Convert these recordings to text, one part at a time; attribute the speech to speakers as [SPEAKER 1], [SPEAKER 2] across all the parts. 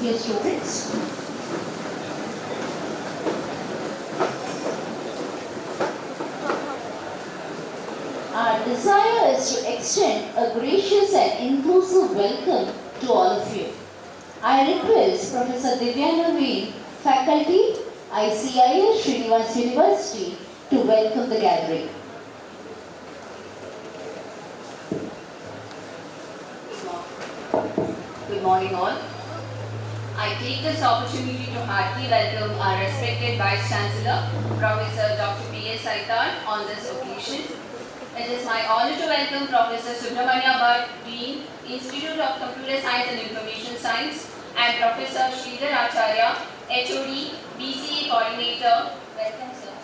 [SPEAKER 1] you, students. Our desire is to extend a gracious and inclusive welcome to all of you. I request Professor Divyanaveen, Faculty, ICS, Srinivas University, to welcome the gathering.
[SPEAKER 2] Good morning all. I take this opportunity to heartily welcome our respected Vice Chancellor, Professor Dr. P.S. Aithal on this occasion. It is my honor to welcome Professor Subramanya Bhatt, Dean, Institute of Computer Science and Information Science, and Professor Acharya, HOD, BCA Coordinator. Welcome, sir.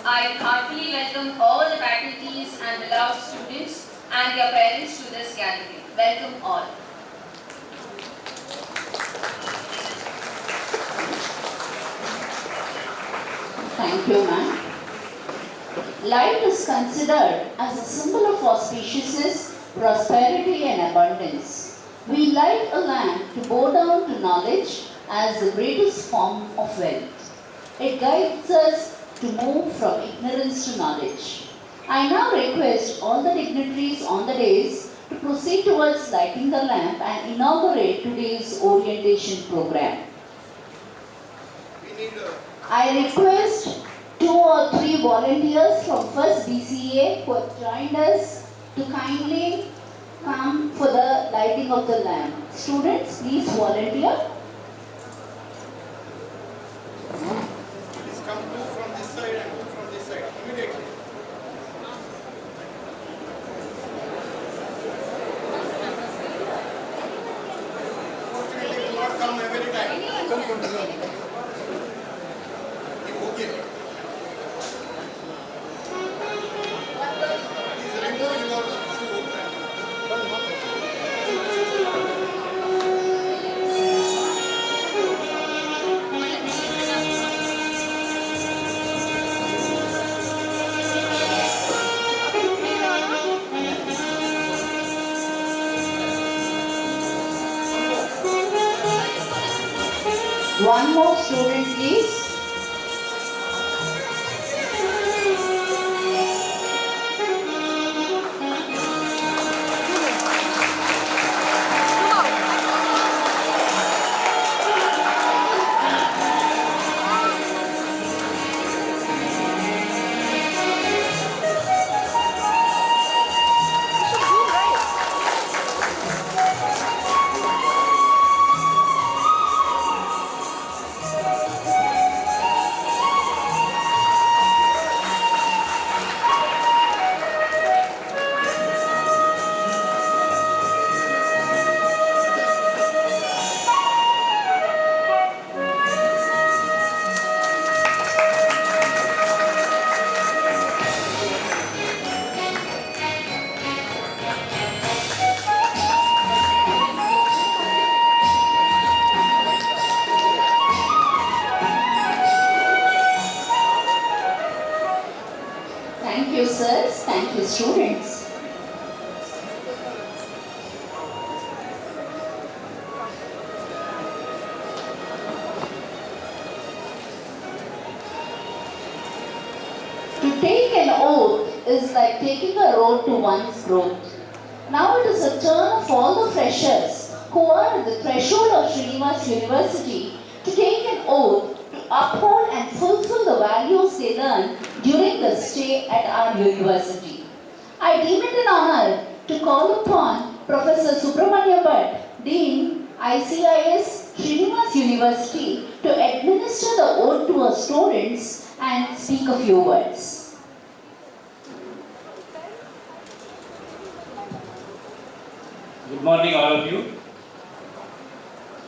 [SPEAKER 2] I heartily welcome all the faculties and beloved students and their parents to this gathering. Welcome all.
[SPEAKER 1] Thank you, ma'am. Light is considered as a symbol of auspiciousness, prosperity and abundance. We light a lamp to bow down to knowledge as the greatest form of wealth. It guides us to move from ignorance to knowledge. I now request all the dignitaries on the dais to proceed towards lighting the lamp and inaugurate today's orientation program. I request 2 or 3 volunteers from first BCA who have joined us to kindly come for the lighting of the lamp. Students, please volunteer.
[SPEAKER 3] Please come 2 from this side and 2 from this side immediately. Fortunately, will not come every time. Come. Okay. Please remove your shoe.
[SPEAKER 1] One more student, please. Thank you, sirs. Thank you, students. To take an oath is like taking a road to one's growth. Now it is a turn of all the freshers who are at the threshold of Srinivas University to take an oath to uphold and fulfill the values they learned during the stay at our university. I deem it an honor to call upon Professor Subramanya Bhatt, Dean, ICS, Srinivas University, to administer the oath to our students and speak a few words.
[SPEAKER 4] Good morning, all of you.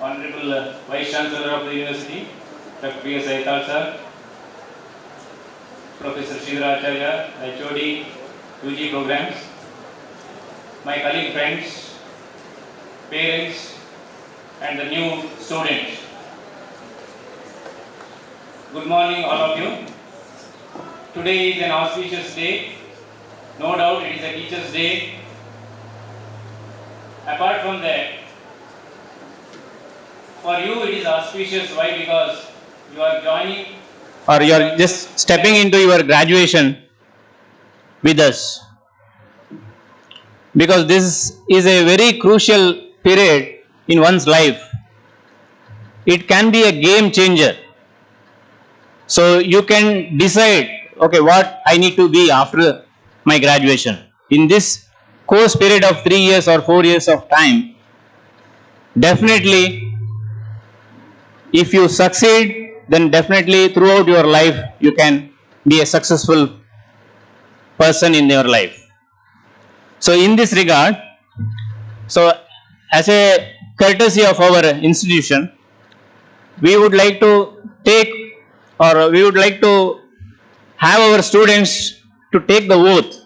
[SPEAKER 4] Honorable Vice Chancellor of the University, Dr. P.S. Aithal sir, Professor Acharya, HOD, UG programs, my colleague friends, parents, and the new students. Good morning, all of you. Today is an auspicious day. No doubt it is a Teachers' Day. Apart from that, For you it is auspicious. Why? Because you are joining or you are just stepping into your graduation with us. Because this is a very crucial period in one's life. It can be a game changer. So you can decide, okay, what I need to be after my graduation. In this course period of 3 years or 4 years of time, definitely if you succeed, then definitely throughout your life you can be a successful person in your life. So in this regard, so as a courtesy of our institution, we would like to take or we would like to have our students to take the oath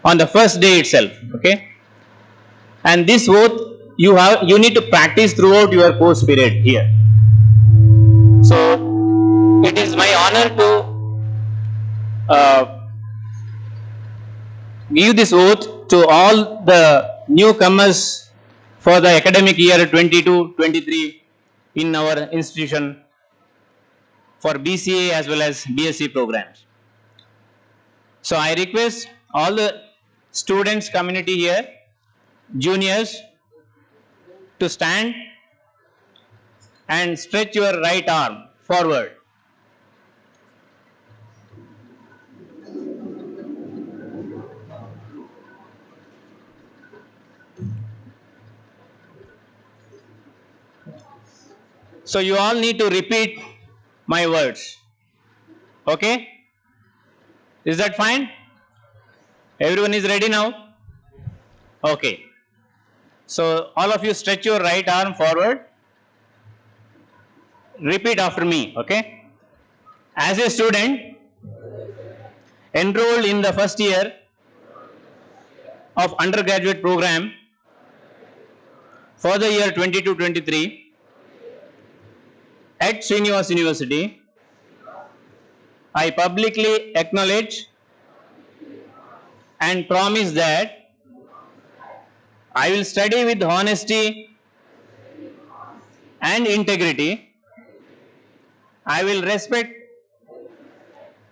[SPEAKER 4] on the first day itself, okay? And this oath you need to practice throughout your course period here. So it is my honor to give this oath to all the newcomers for the academic year 22-23 in our institution for BCA as well as BSc programs. So I request all the students community here, juniors, to stand and stretch your right arm forward. So you all need to repeat my words. Okay? Is that fine? Everyone is ready now? Okay. So all of you stretch your right arm forward. Repeat after me, okay? As a student enrolled in the first year of undergraduate program for the year 22-23 at Srinivas University, I publicly acknowledge and promise that I will study with honesty and integrity. I will respect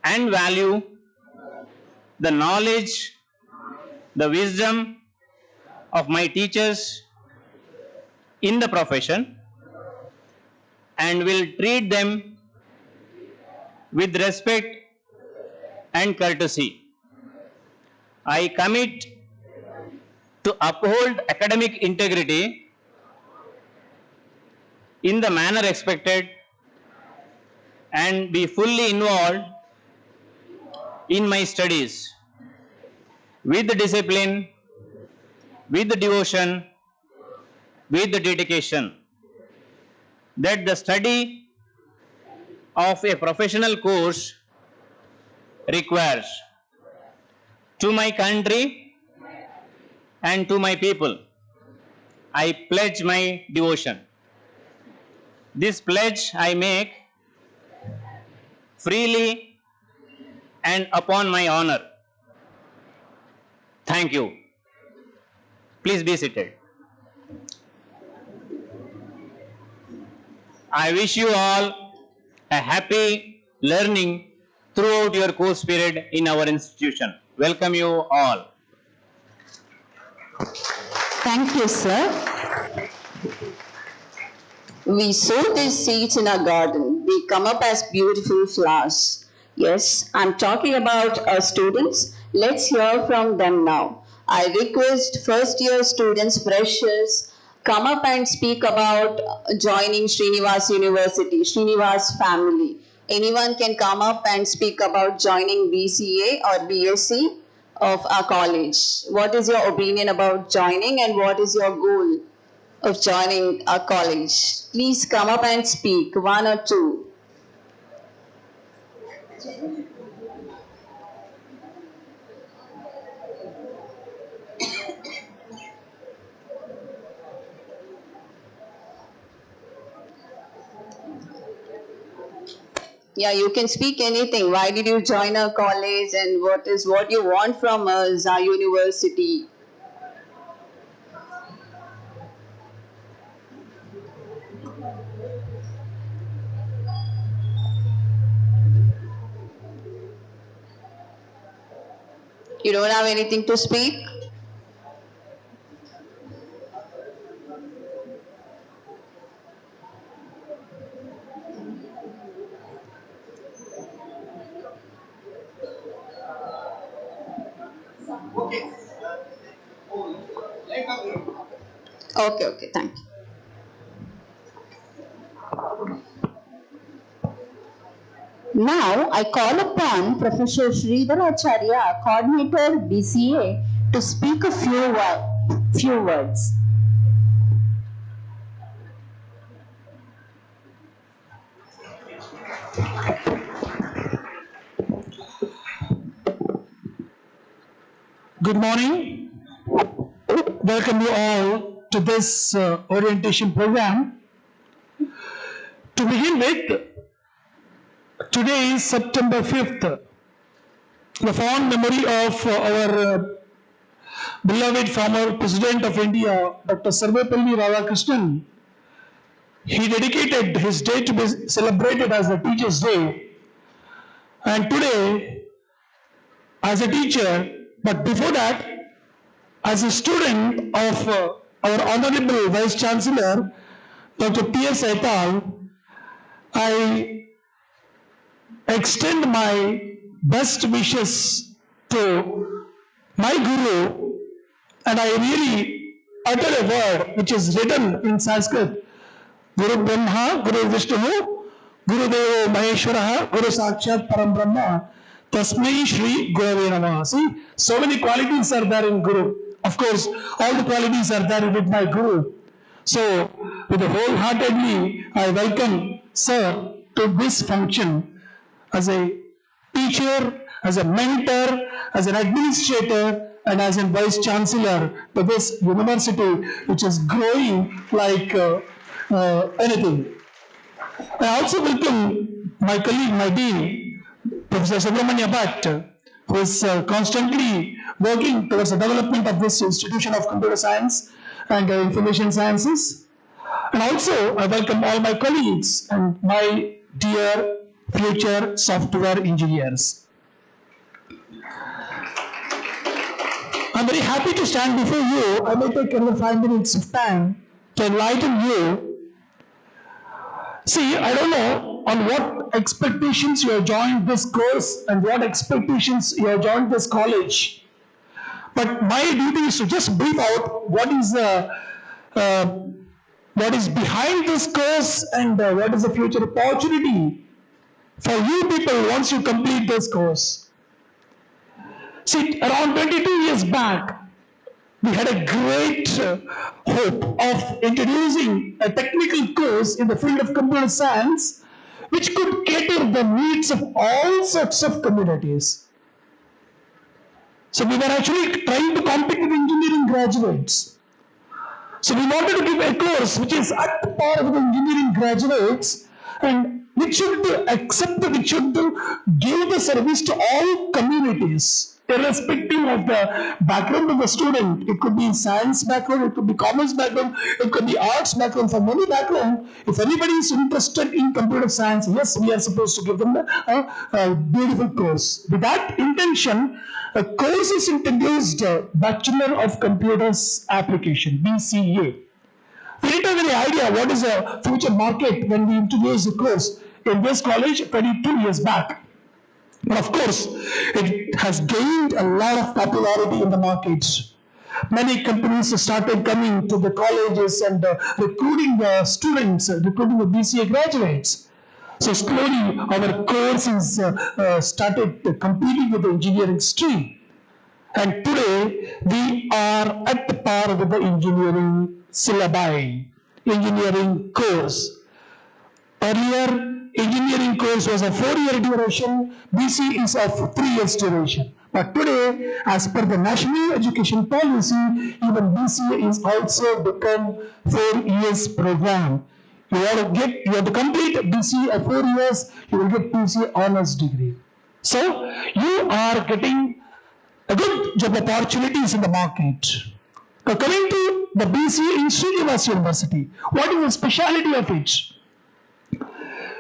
[SPEAKER 4] and value the knowledge, the wisdom of my teachers in the profession and will treat them with respect and courtesy. I commit to uphold academic integrity in the manner expected and be fully involved in my studies with the discipline, with the devotion, with the dedication that the study of a professional course requires. To my country and to my people, I pledge my devotion. This pledge I make freely and upon my honor. Thank you. Please be seated. I wish you all a happy learning throughout your course period in our institution. Welcome you all.
[SPEAKER 5] Thank you, sir. We sow these seeds in our garden. They come up as beautiful flowers. Yes, I'm talking about our students. Let's hear from them now. I request first year students, freshers, come up and speak about joining Srinivas University, Srinivas family. Anyone can come up and speak about joining BCA or BSc of our college. What is your opinion about joining and what is your goal of joining our college? Please come up and speak, one or two. Yeah, you can speak anything. Why did you join our college and what you want from us, our university? You don't have anything to speak? Okay, thank you. Now I call upon Professor Srinivas Acharya, Coordinator BCA, to speak a few words.
[SPEAKER 6] Good morning. Welcome you all to this orientation program. To begin with, today is September 5th, the fond memory of our beloved former President of India, Dr. Sarvepalli Radhakrishnan. He dedicated his day to be celebrated as a Teacher's Day. And today, as a teacher, but before that, as a student of our Honorable Vice Chancellor, Dr. P.S. Aithal, I extend my best wishes to my Guru, and I really utter a word which is written in Sanskrit: Guru Brahma, Guru Vishnu, Guru Devo Maheshwara, Guru Sakshat Param Brahma, Tasmai Shri Gurave Namaha. See, so many qualities are there in Guru. Of course, all the qualities are there with my Guru. So, with a wholeheartedly, I welcome Sir to this function as a teacher, as a mentor, as an administrator, and as a Vice Chancellor to this university, which is growing like anything. I also welcome my colleague, my dean, Professor Subramanya Bhatt, who is constantly working towards the development of this institution of computer science and information sciences. And also, I welcome all my colleagues and my dear future software engineers. I'm very happy to stand before you. I may take another 5 minutes of time to enlighten you. See, I don't know on what expectations you have joined this course and what expectations you have joined this college. But my duty is to just brief out what is behind this course and what is the future opportunity for you people once you complete this course. See, around 22 years back, we had a great hope of introducing a technical course in the field of computer science which could cater the needs of all sorts of communities. So we were actually trying to compete with engineering graduates. So we wanted to give a course which is at par with engineering graduates and which should give the service to all communities, irrespective of the background of the student. It could be science background, it could be commerce background, it could be arts background. From any background, if anybody is interested in computer science, yes, we are supposed to give them a beautiful course. With that intention, a course is introduced, Bachelor of Computers Application, BCA. We didn't have any idea what is a future market when we introduced the course in this college 22 years back. But of course, it has gained a lot of popularity in the market. Many companies started coming to the colleges and recruiting the students, recruiting the BCA graduates. So slowly our courses started competing with the engineering stream. And today we are at par with the engineering syllabi, engineering course. Earlier, engineering course was a 4-year duration, BC is of 3 years duration. But today, as per the National Education Policy, even BCA is also become 4 years program. You have to complete BCA at 4 years, you will get BCA honors degree. So, you are getting a good job opportunities in the market. Now, coming to the BCA in Srinivas University, what is the speciality of it?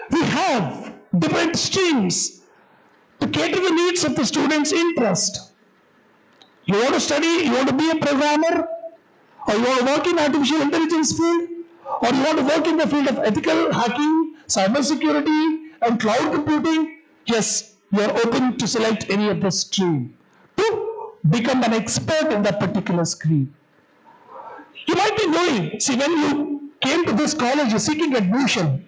[SPEAKER 6] We have different streams to cater the needs of the students' interest. You want to study, you want to be a programmer, or you want to work in artificial intelligence field, or you want to work in the field of ethical hacking, cyber security, and cloud computing. Yes, you are open to select any of the stream to become an expert in that particular stream. You might be knowing, see, when you came to this college, you're seeking admission.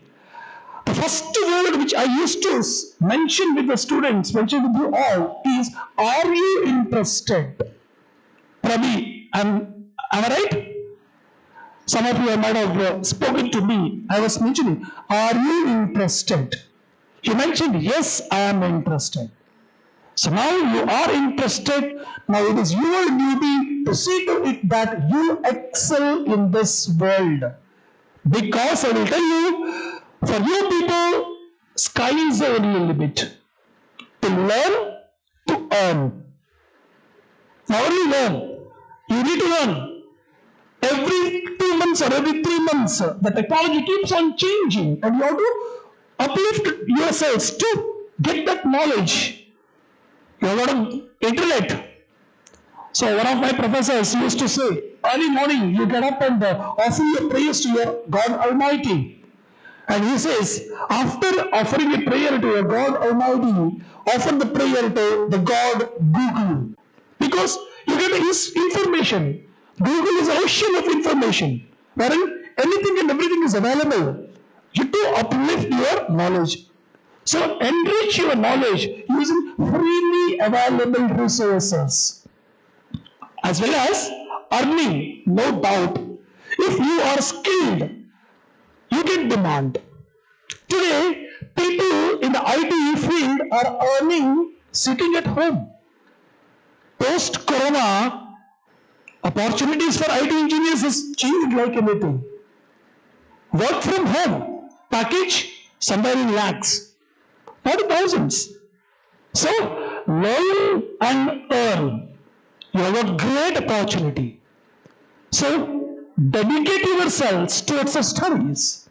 [SPEAKER 6] The first word which I used to mention with the students, mention with you all, is, are you interested? Prabi, am I right? Some of you might have spoken to me. I was mentioning, are you interested? You mentioned, yes, I am interested. So now you are interested. Now it is your duty to see to it that you excel in this world. Because I will tell you, for you people, sky is the only limit. To learn, to earn. Not only learn, you need to learn. Every 2 months or every 3 months, the technology keeps on changing, and you have to uplift yourselves to get that knowledge. You have got an internet. So one of my professors used to say, early morning you get up and offer your prayers to your God Almighty. And he says, after offering a prayer to your God Almighty, offer the prayer to the God Google. Because you get his information. Google is an ocean of information, wherein anything and everything is available. You to uplift your knowledge. So enrich your knowledge using freely available resources. As well as earning, no doubt. If you are skilled, you get demand. Today, people in the IT field are earning sitting at home. Post-corona, opportunities for IT engineers has changed like anything. Work from home, package somewhere in lakhs, not in thousands. So, learn and earn. You have got great opportunity. So, dedicate yourselves towards the studies.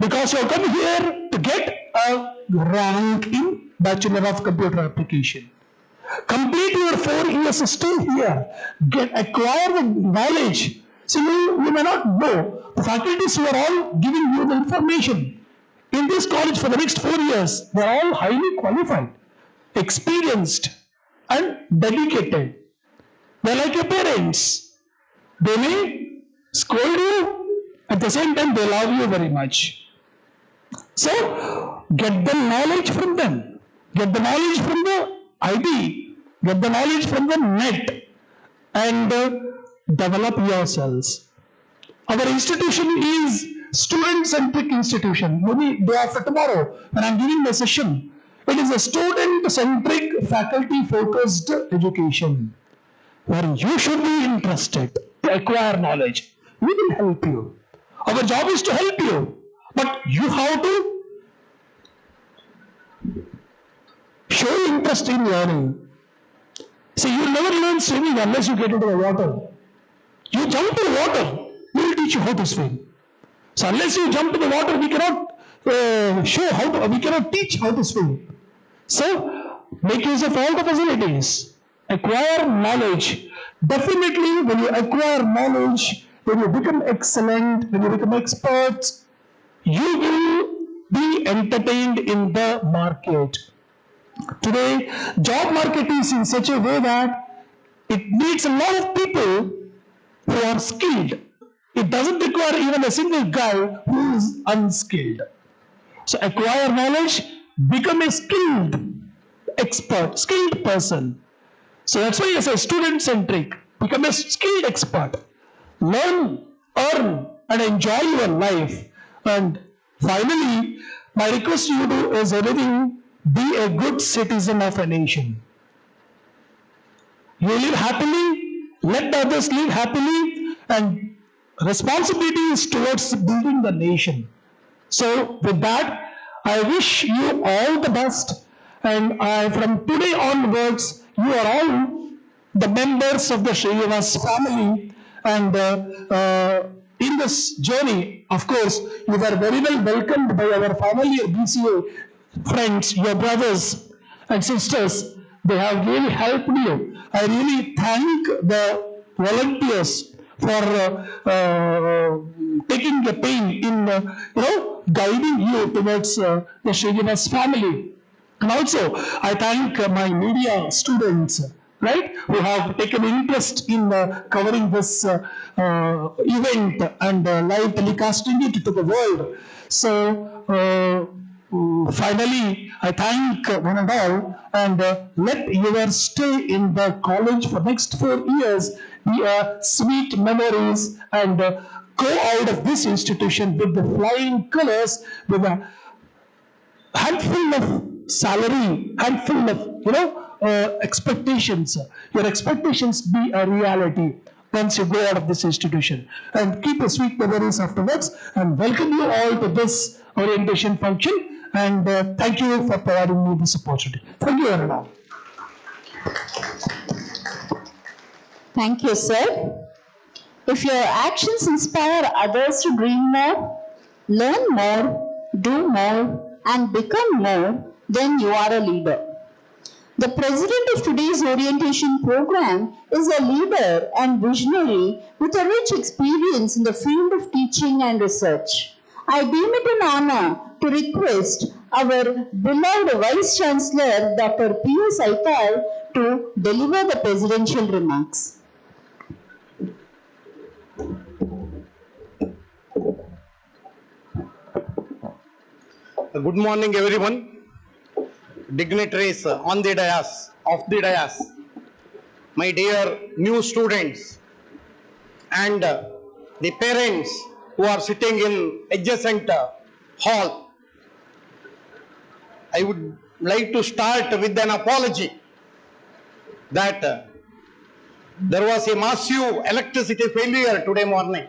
[SPEAKER 6] Because you have come here to get a rank in Bachelor of Computer Application. Complete your 4 years stay here. Acquire the knowledge. So you may not know. The faculties who are all giving you the information in this college for the next 4 years, they are all highly qualified, experienced, and dedicated. They are like your parents. They may scold you, at the same time they love you very much. So, get the knowledge from them. Get the knowledge from the IT. Get the knowledge from the net. And develop yourselves. Our institution is student-centric institution. Maybe day after tomorrow, when I am giving the session, it is a student-centric, faculty-focused education, where you should be interested to acquire knowledge. We will help you. Our job is to help you. But you have to show interest in learning. See, you will never learn swimming unless you get into the water. You jump to the water, we will teach you how to swim. So unless you jump to the water, we cannot we cannot teach how to swim. So make use of all the facilities. Acquire knowledge. Definitely, when you acquire knowledge, when you become excellent, when you become experts, you will be entertained in the market. Today, job market is in such a way that it needs a lot of people who are skilled. It doesn't require even a single guy who is unskilled. So acquire knowledge, become a skilled expert, skilled person. So that's why I say student-centric. Become a skilled expert. Learn, earn, and enjoy your life. And finally, my request to you is everything, be a good citizen of a nation. You live happily, let the others live happily, and responsibility is towards building the nation. So with that, I wish you all the best, and from today onwards, you are all the members of the Srinivas family, and in this journey, of course, you were very well welcomed by our family BCA friends, your brothers and sisters, they have really helped you. I really thank the volunteers for taking the pain in guiding you towards the Srinivas family. And also, I thank my media students, right, who have taken interest in covering this event and live telecasting it to the world. So, finally, I thank one and all, and let your stay in the college for next 4 years be sweet memories, and go out of this institution with the flying colors, with a handful of salary, handful of expectations. Your expectations be a reality once you go out of this institution, and keep a sweet memories afterwards. And welcome you all to this orientation function. And thank you for providing me this opportunity. Thank you, everyone.
[SPEAKER 5] Thank you, sir. If your actions inspire others to dream more, learn more, do more, and become more, then you are a leader. The president of today's orientation program is a leader and visionary with a rich experience in the field of teaching and research. I deem it an honor to request our beloved Vice Chancellor, Dr. P.S. Aithal, to deliver the presidential remarks.
[SPEAKER 3] Good morning, everyone. Dignitaries on the dais, off the dais, my dear new students, and the parents who are sitting in adjacent hall. I would like to start with an apology that there was a massive electricity failure today morning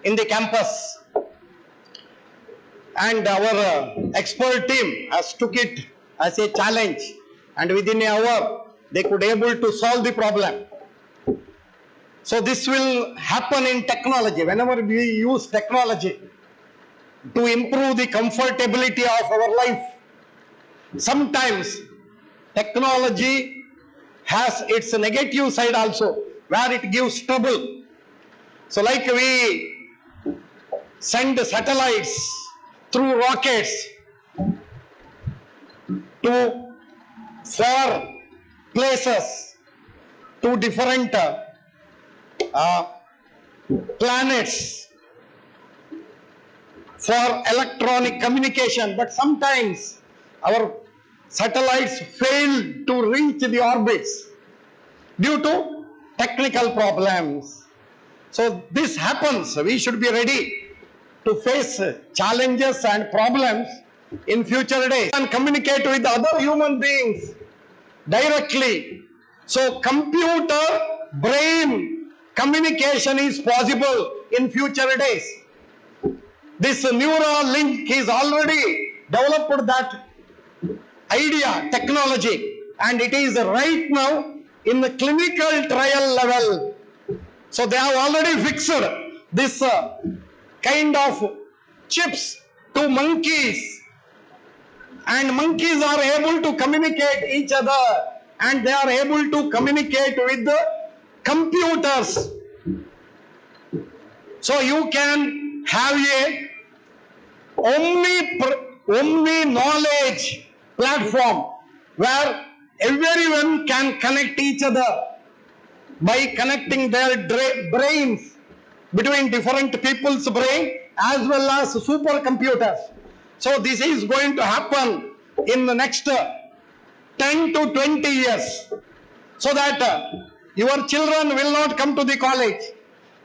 [SPEAKER 3] in the campus, and our expert team has took it as a challenge, and within an hour they could able to solve the problem. So this will happen in technology. Whenever we use technology to improve the comfortability of our life, sometimes technology has its negative side also, where it gives trouble. So like we send satellites through rockets to far places, to different planets for electronic communication, but sometimes our satellites fail to reach the orbits due to technical problems. So this happens. We should be ready to face challenges and problems in future days and communicate with other human beings directly. So computer brain communication is possible in future days. This neural link is already developed that idea, technology, and it is right now in the clinical trial level. So they have already fixed this kind of chips to monkeys, and monkeys are able to communicate each other, and they are able to communicate with the computers. So you can have a omni knowledge platform where everyone can connect each other by connecting their brains between different people's brain as well as supercomputers. So this is going to happen in the next 10 to 20 years, so that your children will not come to the college.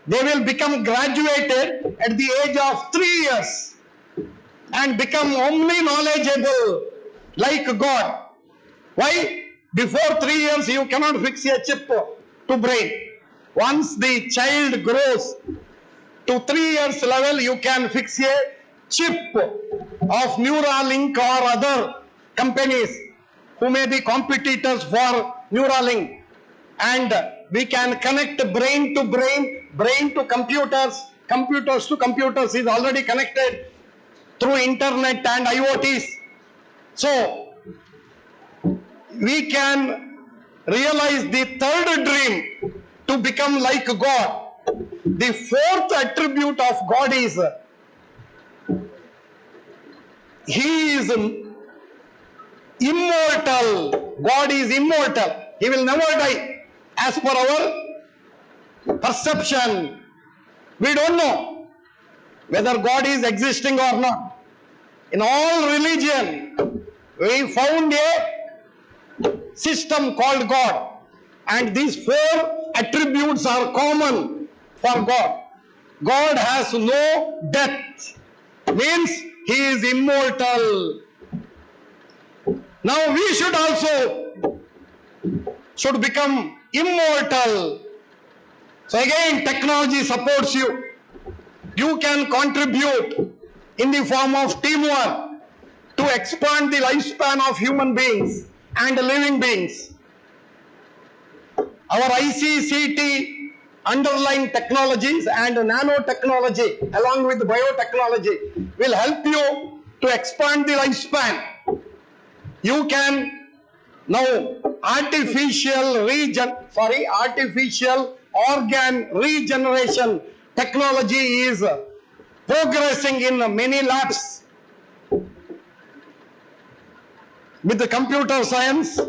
[SPEAKER 3] They will become graduated at the age of 3 years and become omni-knowledgeable like God. Why? Before 3 years you cannot fix a chip to brain. Once the child grows to 3 years level, you can fix a chip of Neuralink or other companies who may be competitors for Neuralink, and we can connect brain to brain, brain to computers, computers to computers is already connected through internet and IoTs. So we can realize the third dream to become like God. The fourth attribute of God is He is immortal. God is immortal. He will never die. As per our perception, we don't know whether God is existing or not. In all religion, we found a system called God, and these four attributes are common for God. God has no death, means He is immortal. Now we should become immortal. So again, technology supports you. You can contribute in the form of teamwork to expand the lifespan of human beings and living beings. Our ICCT underlying technologies and nanotechnology along with biotechnology will help you to expand the lifespan. You can now artificial organ regeneration technology is progressing in many labs with the computer science,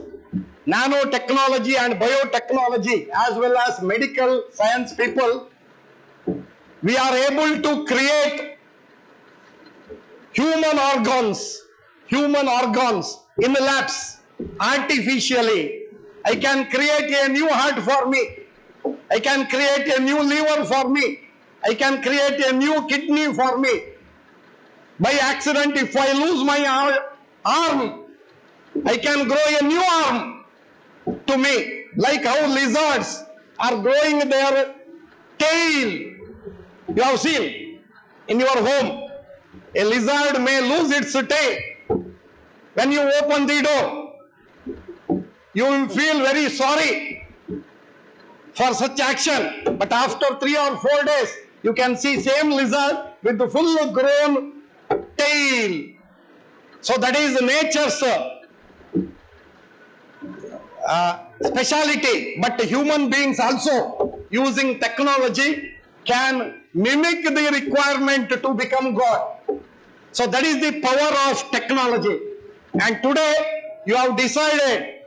[SPEAKER 3] nanotechnology and biotechnology as well as medical science people. We are able to create human organs in the labs artificially. I can create a new heart for me. I can create a new liver for me. I can create a new kidney for me. By accident, if I lose my arm, I can grow a new arm to me. Like how lizards are growing their tail. You have seen in your home. A lizard may lose its tail. When you open the door, you will feel very sorry for such action. But after 3 or 4 days, you can see same lizard with the full grown tail. So that is nature's speciality. But human beings also using technology can mimic the requirement to become God. So that is the power of technology. And today you have decided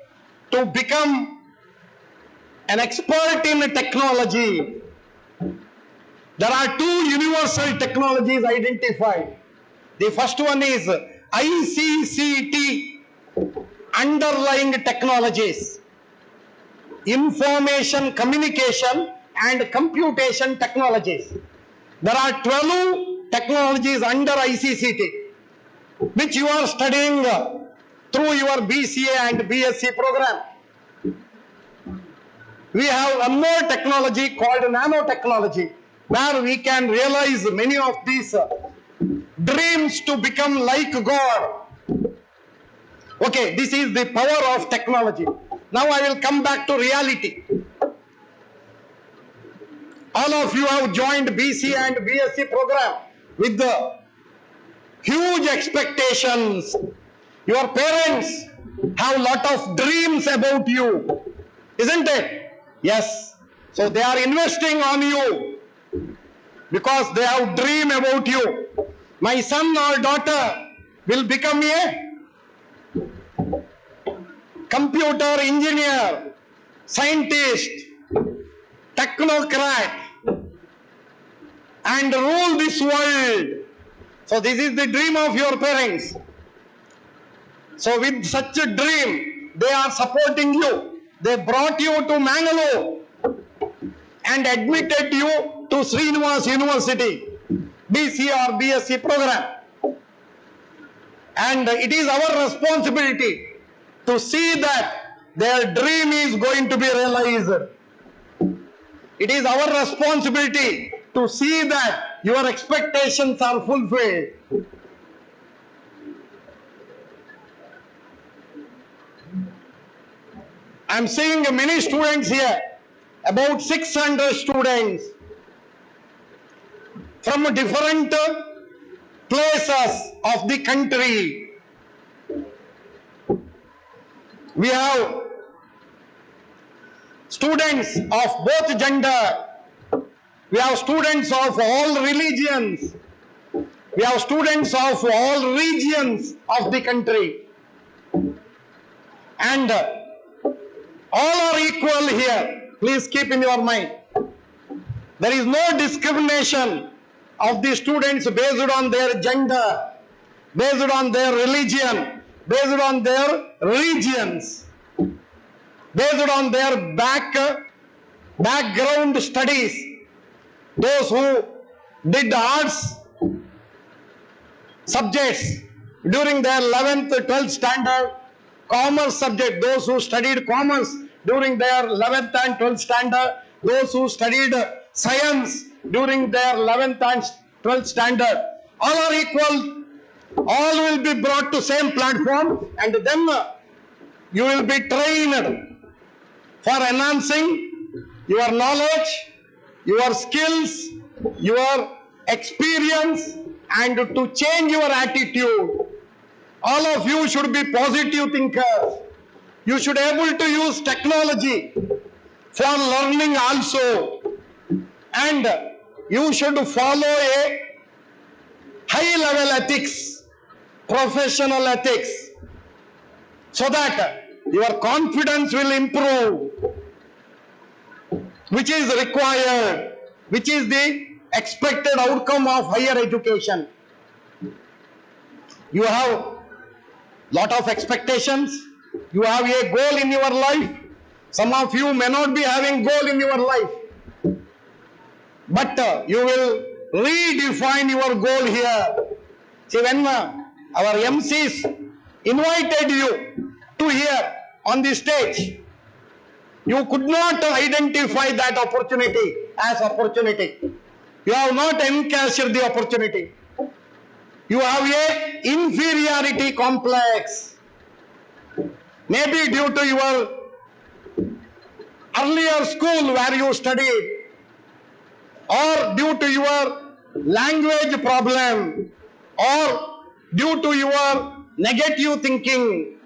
[SPEAKER 3] to become an expert in technology. There are two universal technologies identified. The first one is ICCT, underlying technologies, information communication and computation technologies. There are 12 technologies under ICCT, which you are studying through your BCA and BSc program. We have one more technology called nanotechnology, where we can realize many of these dreams to become like God. Okay, this is the power of technology. Now I will come back to reality. All of you have joined BC and BSc program with the huge expectations. Your parents have a lot of dreams about you, isn't it? Yes. So they are investing on you because they have dream about you. My son or daughter will become a computer engineer, scientist, technocrat, and rule this world. So this is the dream of your parents. So with such a dream, they are supporting you. They brought you to Mangalore and admitted you to Srinivas University, BC or BSc program. And it is our responsibility to see that their dream is going to be realized. It is our responsibility to see that your expectations are fulfilled. I am seeing many students here, about 600 students from different places of the country. We have students of both gender. We have students of all religions. We have students of all regions of the country. And all are equal here. Please keep in your mind. There is no discrimination of the students based on their gender, based on their religion, based on their regions, based on their background studies. Those who did arts subjects during their 11th, 12th standard, commerce subject, those who studied commerce during their 11th and 12th standard, those who studied science during their 11th and 12th standard, all are equal. All will be brought to same platform, and then you will be trained for enhancing your knowledge, your skills, your experience, and to change your attitude. All of you should be positive thinkers. You should be able to use technology for learning also. And you should follow a high level ethics, professional ethics, so that your confidence will improve, which is required, which is the expected outcome of higher education. You have lot of expectations. You have a goal in your life. Some of you may not be having goal in your life, but you will redefine your goal here. See, when our MCs invited you to here on the stage, you could not identify that opportunity as opportunity. You have not encashed the opportunity. You have a inferiority complex. Maybe due to your earlier school where you studied, or due to your language problem, or due to your negative thinking,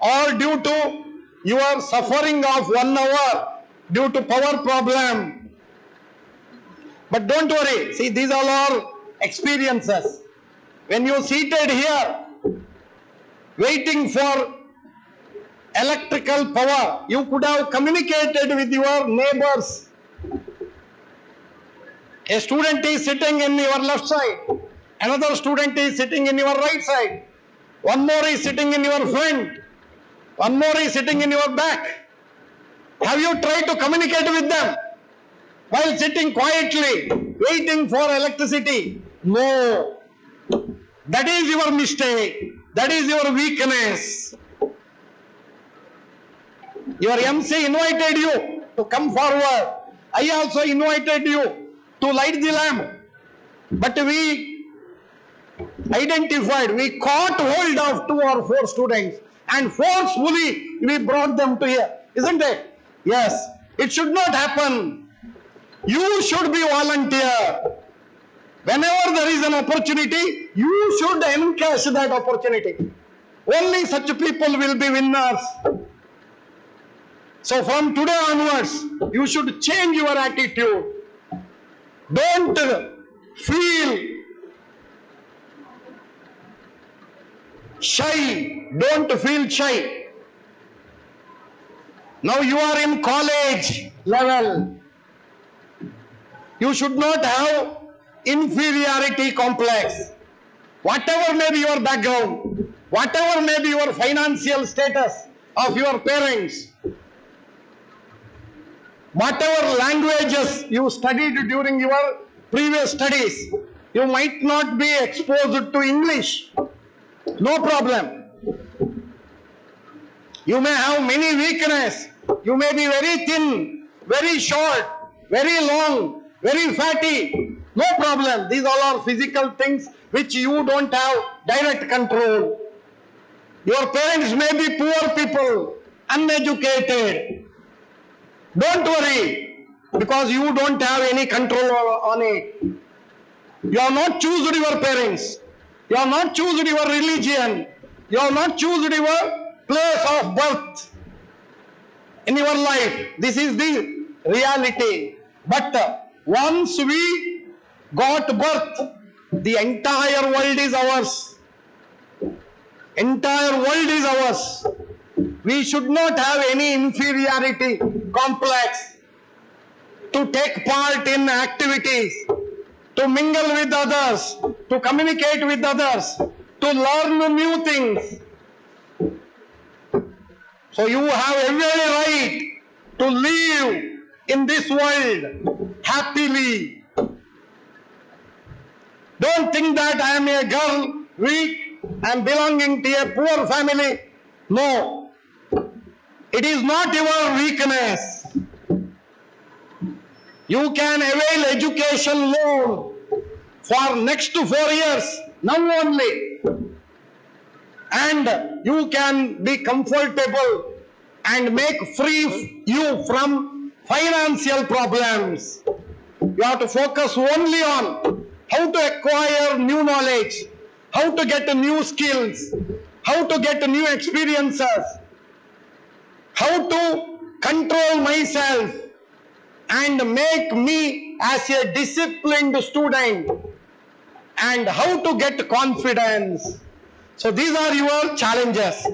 [SPEAKER 3] or due to your suffering of 1 hour due to power problem. But don't worry, see, these all are experiences. When you seated here waiting for electrical power, you could have communicated with your neighbors. A student is sitting in your left side, another student is sitting in your right side, one more is sitting in your front, one more is sitting in your back. Have you tried to communicate with them while sitting quietly, waiting for electricity? No. That is your mistake. That is your weakness. Your MC invited you to come forward. I also invited you to light the lamp. But we identified, we caught hold of 2 or 4 students and forcefully we brought them to here. Isn't it? Yes. It should not happen. You should be volunteer. Whenever there is an opportunity, you should encash that opportunity. Only such people will be winners. So from today onwards, you should change your attitude. Don't feel shy. Don't feel shy. Now you are in college level. You should not have inferiority complex. Whatever may be your background, whatever may be your financial status of your parents, whatever languages you studied during your previous studies, you might not be exposed to English. No problem. You may have many weaknesses. You may be very thin, very short, very long, very fatty. No problem. These all are physical things which you don't have direct control. Your parents may be poor people, uneducated. Don't worry, because you don't have any control on it. You have not chosen your parents. You have not chosen your religion. You have not chosen your place of birth. in your life. This is the reality. But once we got birth, the entire world is ours. Entire world is ours. We should not have any inferiority complex to take part in activities, to mingle with others, to communicate with others, to learn new things. So you have every right to live in this world happily. Don't think that I am a girl, weak, I am belonging to a poor family. No, it is not your weakness. You can avail education loan for next 4 years, now only. And you can be comfortable and make free you from financial problems. You have to focus only on how to acquire new knowledge, how to get new skills, how to get new experiences, how to control myself and make me as a disciplined student, and how to get confidence. So these are your challenges.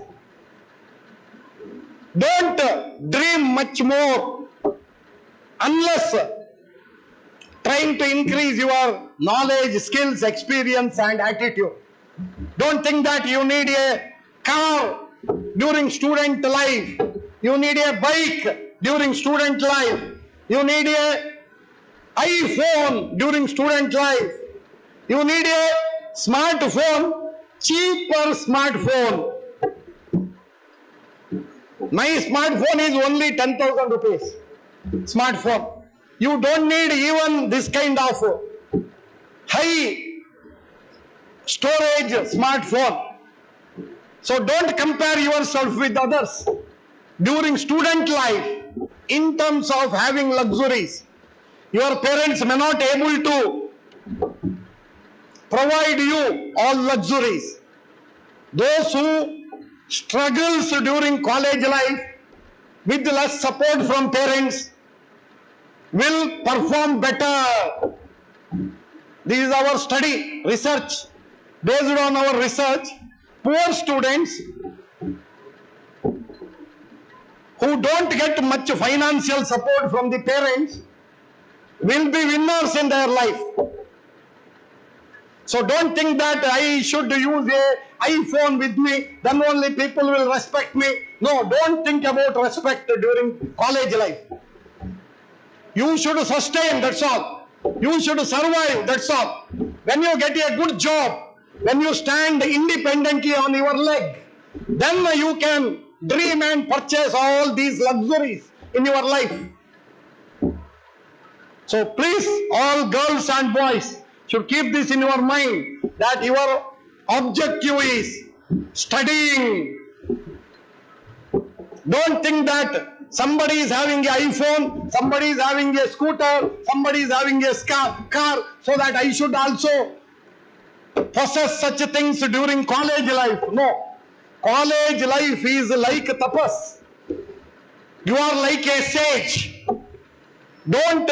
[SPEAKER 3] Don't dream much more unless trying to increase your knowledge, skills, experience and attitude. Don't think that you need a car during student life, you need a bike during student life, you need a iPhone during student life, you need a smartphone, cheaper smartphone. My smartphone is only 10,000 rupees. Smartphone. You don't need even this kind of high storage smartphone. So don't compare yourself with others during student life in terms of having luxuries. Your parents may not able to provide you all luxuries. Those who struggles during college life with less support from parents will perform better. This is our study, research. Based on our research, poor students who don't get much financial support from the parents will be winners in their life. So don't think that I should use a iPhone with me, then only people will respect me. No, don't think about respect during college life. You should sustain, that's all. You should survive, that's all. When you get a good job, when you stand independently on your leg, then you can dream and purchase all these luxuries in your life. So please, all girls and boys should keep this in your mind, that your objective is studying. Don't think that somebody is having an iPhone, somebody is having a scooter, somebody is having a car, so that I should also possess such things during college life. No. College life is like tapas. You are like a sage. Don't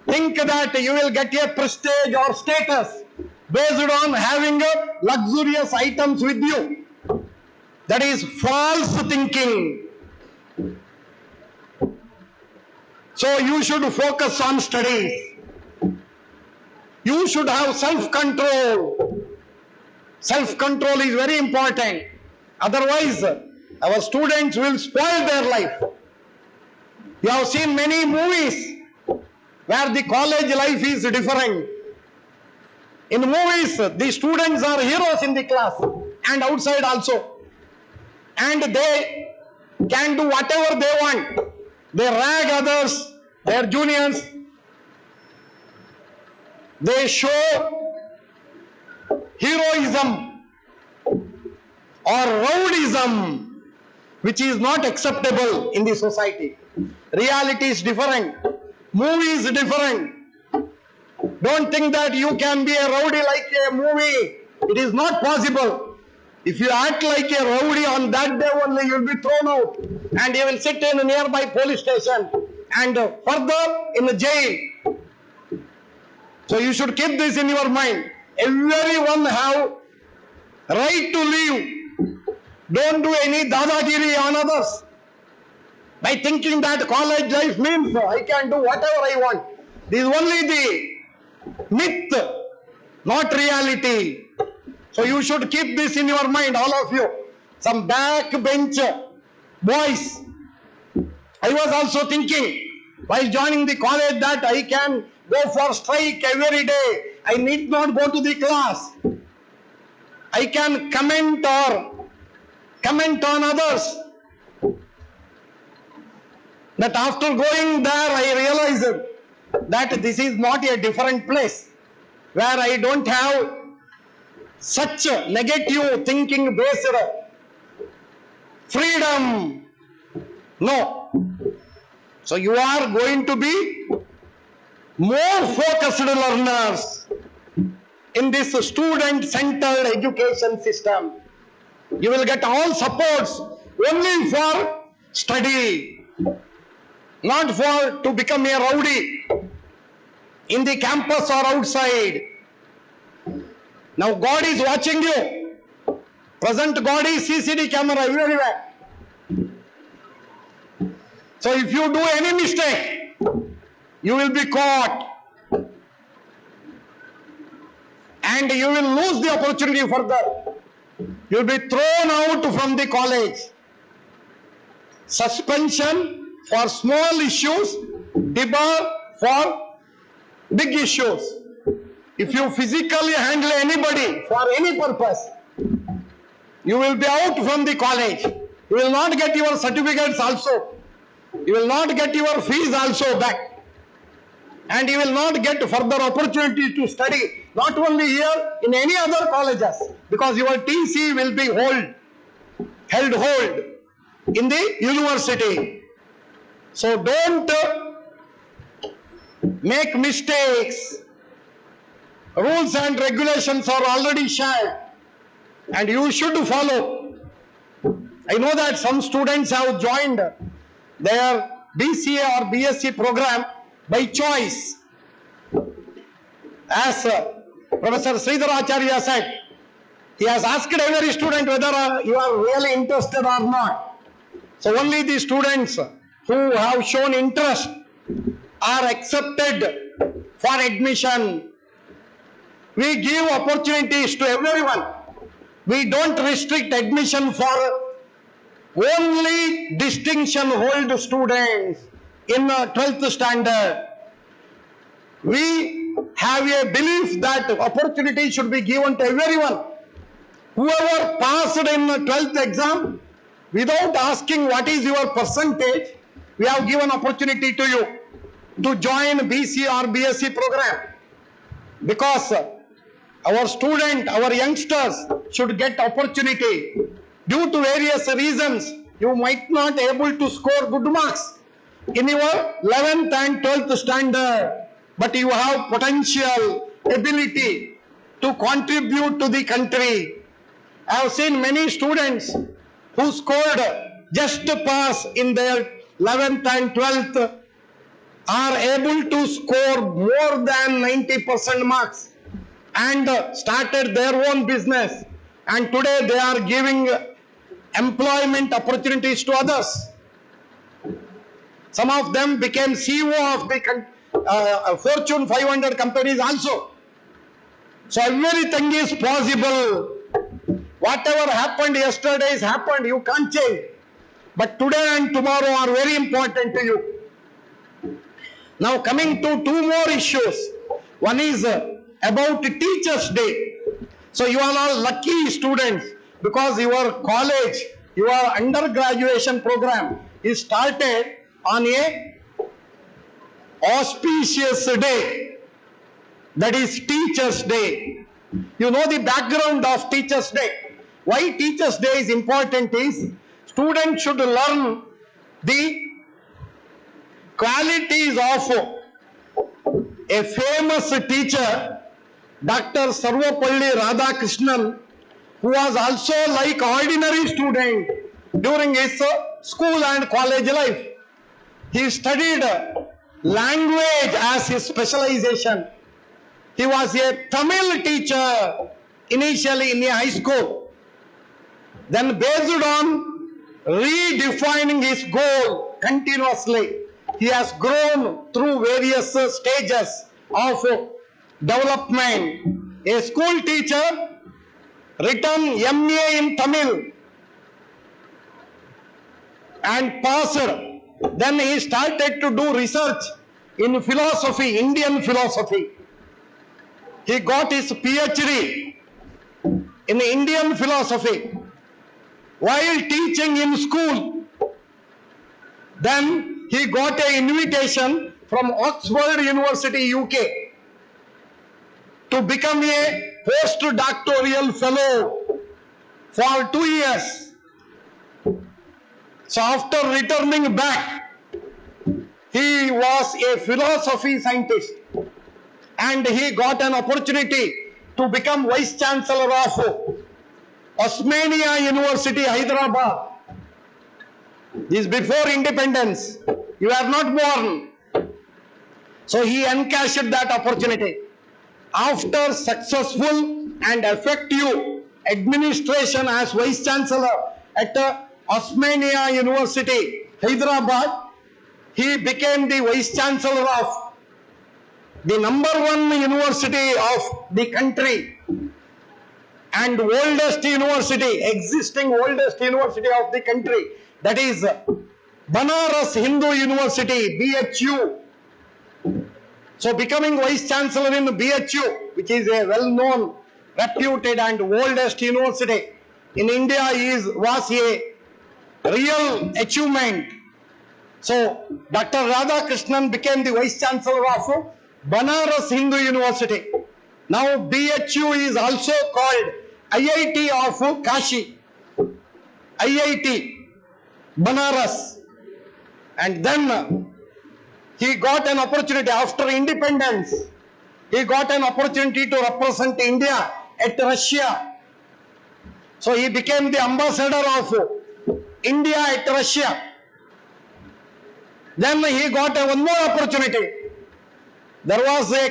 [SPEAKER 3] think that you will get a prestige or status based on having luxurious items with you. That is false thinking. So you should focus on studies. You should have self-control. Self-control is very important. Otherwise, our students will spoil their life. You have seen many movies where the college life is different. In movies, the students are heroes in the class and outside also. And they can do whatever they want. They rag others, their juniors. They show heroism or rowdyism, which is not acceptable in the society. Reality is different. Movie is different. Don't think that you can be a rowdy like a movie. It is not possible. If you act like a rowdy on that day only, you will be thrown out and you will sit in a nearby police station and further in the jail. So you should keep this in your mind. Everyone have right to live. Don't do any dadagiri on others by thinking that college life means I can do whatever I want. This is only the myth, not reality. So you should keep this in your mind, all of you. Some backbench boys. I was also thinking while joining the college that I can go for strike every day. I need not go to the class. I can comment on others. That after going there, I realized that this is not a different place where I don't have such negative thinking based freedom. No. So you are going to be more focused learners in this student-centered education system. You will get all supports only for study, not for to become a rowdy in the campus or outside. Now God is watching you. Present God is CCD camera everywhere. So if you do any mistake, you will be caught. And you will lose the opportunity further. You will be thrown out from the college. Suspension for small issues, debar for big issues. If you physically handle anybody for any purpose, you will be out from the college. You will not get your certificates also. You will not get your fees also back. And you will not get further opportunity to study, not only here, in any other colleges, because your TC will be held in the university. So don't make mistakes. Rules and regulations are already shared and you should follow. I know that some students have joined their BCA or BSc program by choice. As Professor Srinivas Acharya said, he has asked every student whether you are really interested or not. So only the students who have shown interest are accepted for admission. We give opportunities to everyone. We don't restrict admission for only distinction hold students in 12th standard. We have a belief that opportunity should be given to everyone. Whoever passed in the 12th exam, without asking what is your percentage, we have given opportunity to you to join BC or BSc program. Because our student, our youngsters should get opportunity. Due to various reasons, you might not able to score good marks in your 11th and 12th standard, but you have potential, ability to contribute to the country. I have seen many students who scored just pass in their 11th and 12th are able to score more than 90% marks and started their own business, and today they are giving employment opportunities to others. Some of them became CEO of the Fortune 500 companies also. So everything is possible. Whatever happened yesterday is happened, you can't change. But today and tomorrow are very important to you. Now coming to two more issues. One is about Teachers' Day. So you are all lucky students because your college, your undergraduation program is started on a auspicious day. That is Teachers' Day. You know the background of Teachers' Day. Why Teachers' Day is important is students should learn the qualities of a famous teacher, Dr. Sarvapalli Radhakrishnan, who was also like ordinary student during his school and college life. He studied language as his specialization. He was a Tamil teacher initially in a high school. Then based on redefining his goal continuously, he has grown through various stages of development. A school teacher, written MA in Tamil and passed. Then he started to do research in philosophy, Indian philosophy. He got his PhD in Indian philosophy while teaching in school. Then he got an invitation from Oxford University, UK, to become a postdoctoral fellow for 2 years. So after returning back, he was a philosophy scientist and he got an opportunity to become Vice Chancellor of Osmania University, Hyderabad. This is before independence. You are not born. So he encashed that opportunity. After successful and effective administration as Vice Chancellor at Osmania University, Hyderabad, he became the Vice Chancellor of the #1 university of the country and oldest university, existing oldest university of the country, that is Banaras Hindu University, BHU. So becoming Vice Chancellor in BHU, which is a well-known, reputed and oldest university in India, was a real achievement. So Dr. Radhakrishnan became the Vice Chancellor of Banaras Hindu University. Now BHU is also called IIT of Kashi, IIT Banaras. And then he got an opportunity after independence. He got an opportunity to represent India at Russia. So he became the ambassador of India at Russia. Then he got one more opportunity. There was a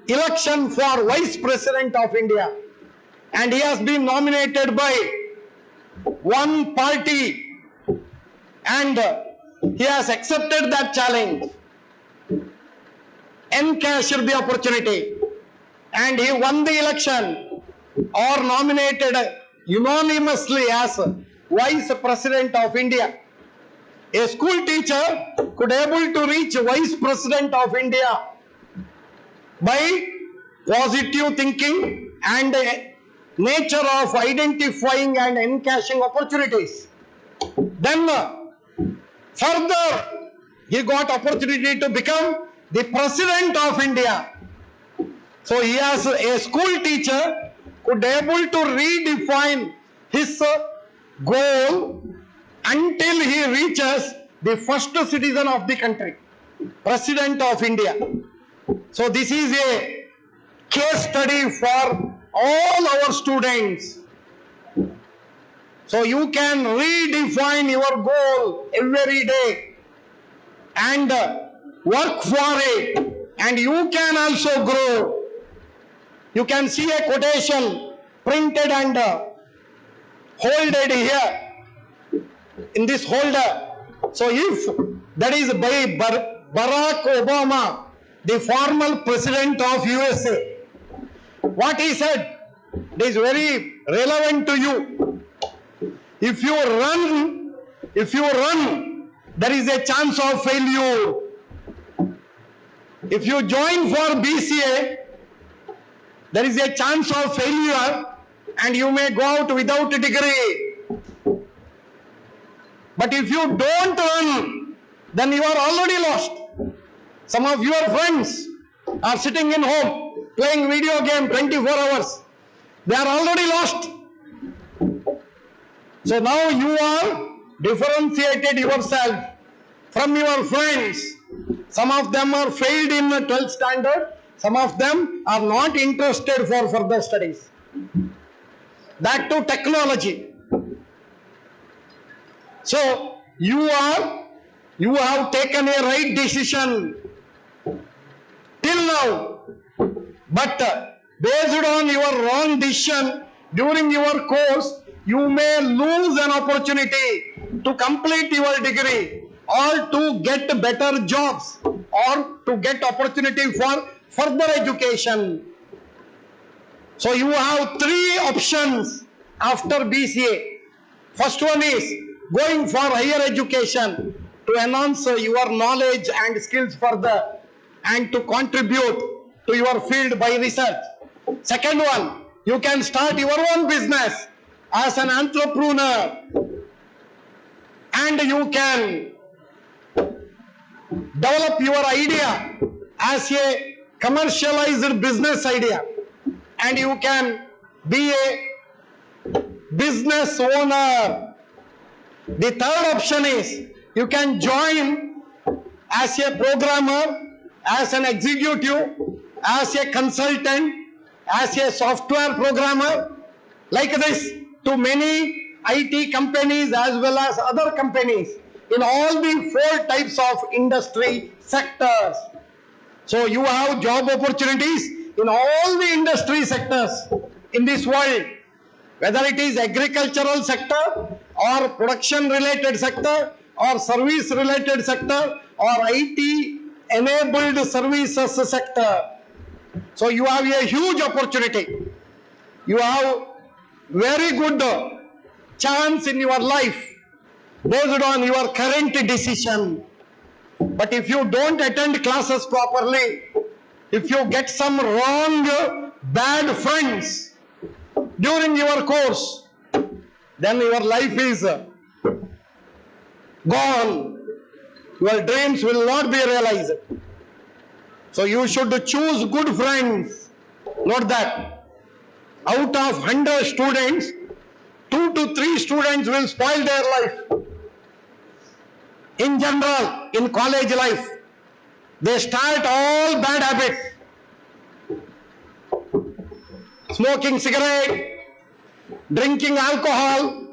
[SPEAKER 3] election for Vice President of India and he has been nominated by one party and he has accepted that challenge, encashed the opportunity and he won the election or nominated unanimously as Vice President of India. A school teacher could able to reach Vice President of India by positive thinking and nature of identifying and encashing opportunities. Then further he got opportunity to become the President of India. So he as a school teacher could able to redefine his goal until he reaches the first citizen of the country, President of India. So this is a case study for all our students. So you can redefine your goal every day and work for it, and you can also grow. You can see a quotation printed and holded here in this holder. So if that is by Barack Obama, the former president of USA, what he said is very relevant to you. If you run, there is a chance of failure. If you join for BCA, there is a chance of failure and you may go out without a degree. But if you don't run, then you are already lost. Some of your friends are sitting in home playing video game 24 hours. They are already lost. So now you are differentiated yourself from your friends. Some of them are failed in the 12th standard. Some of them are not interested for further studies. that to technology. So you have taken a right decision till now, but based on your wrong decision during your course, you may lose an opportunity to complete your degree or to get better jobs or to get opportunity for further education. So you have three options after BCA. First one is going for higher education to enhance your knowledge and skills further and to contribute to your field by research. Second one, you can start your own business as an entrepreneur and you can develop your idea as a commercialized business idea and you can be a business owner. The third option is you can join as a programmer, as an executive, as a consultant, as a software programmer, like this to many IT companies as well as other companies in all the 4 types of industry sectors. So you have job opportunities in all the industry sectors in this world, whether it is agricultural sector or production related sector or service related sector or IT enabled services sector. So you have a huge opportunity. You have very good chance in your life based on your current decision. But if you don't attend classes properly, if you get some wrong, bad friends during your course, then your life is gone. Your dreams will not be realized. So you should choose good friends. Note that out of 100 students, 2 to 3 students will spoil their life. In general, in college life, they start all bad habits. Smoking cigarette, drinking alcohol,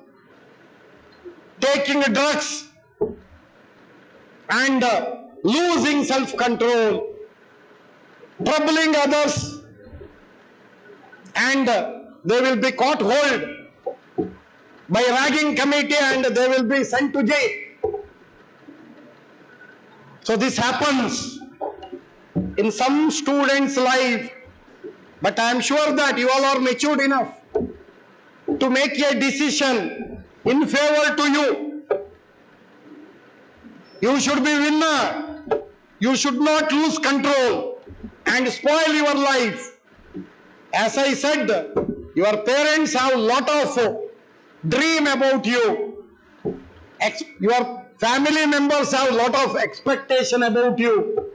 [SPEAKER 3] taking drugs, and losing self-control, troubling others, and they will be caught hold by ragging committee and they will be sent to jail. So this happens in some students' life, but I am sure that you all are matured enough to make a decision in favor to you. You should be winner. You should not lose control and spoil your life. As I said, your parents have a lot of dream about you. Your family members have a lot of expectation about you.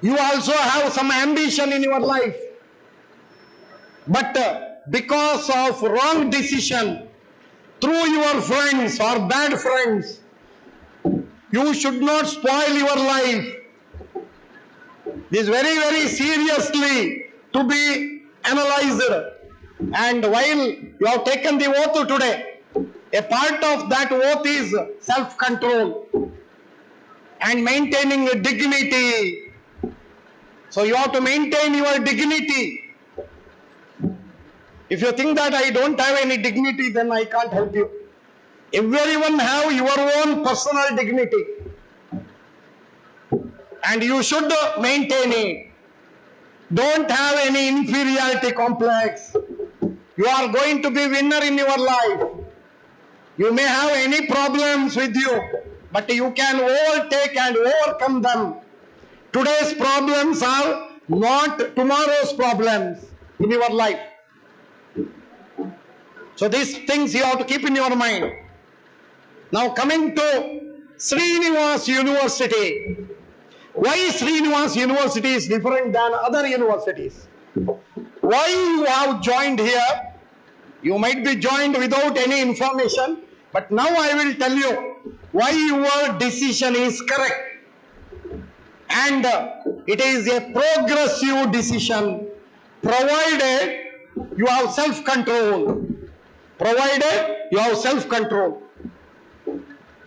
[SPEAKER 3] You also have some ambition in your life. But because of wrong decision through your friends or bad friends, you should not spoil your life. This is very, very seriously to be analyzed. And while you have taken the oath today, a part of that oath is self-control and maintaining dignity. So you have to maintain your dignity. If you think that I don't have any dignity, then I can't help you. Everyone have your own personal dignity. And you should maintain it. Don't have any inferiority complex. You are going to be winner in your life. You may have any problems with you, but you can overtake and overcome them. Today's problems are not tomorrow's problems in your life. So these things you have to keep in your mind. Now coming to Srinivas University. Why Srinivas University is different than other universities? Why you have joined here? You might be joined without any information, but now I will tell you why your decision is correct. And it is a progressive decision, provided you have self-control. Provided you have self-control.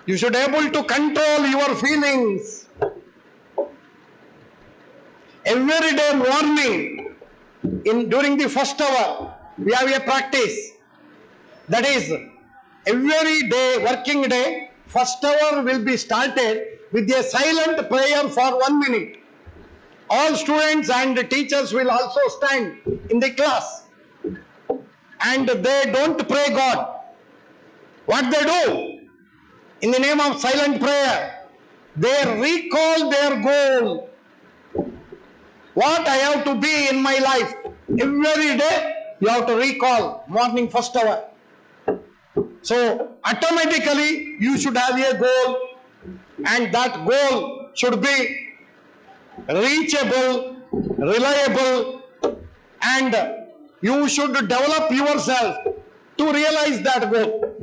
[SPEAKER 3] You should be able to control your feelings. Every day morning, during the first hour, we have a practice. That is, every day, working day, first hour will be started with a silent prayer for 1 minute. All students and teachers will also stand in the class. And they don't pray God. What they do? In the name of silent prayer, they recall their goal. What I have to be in my life. Every day you have to recall morning first hour. So automatically you should have a goal, and that goal should be reachable, reliable, and you should develop yourself to realize that goal.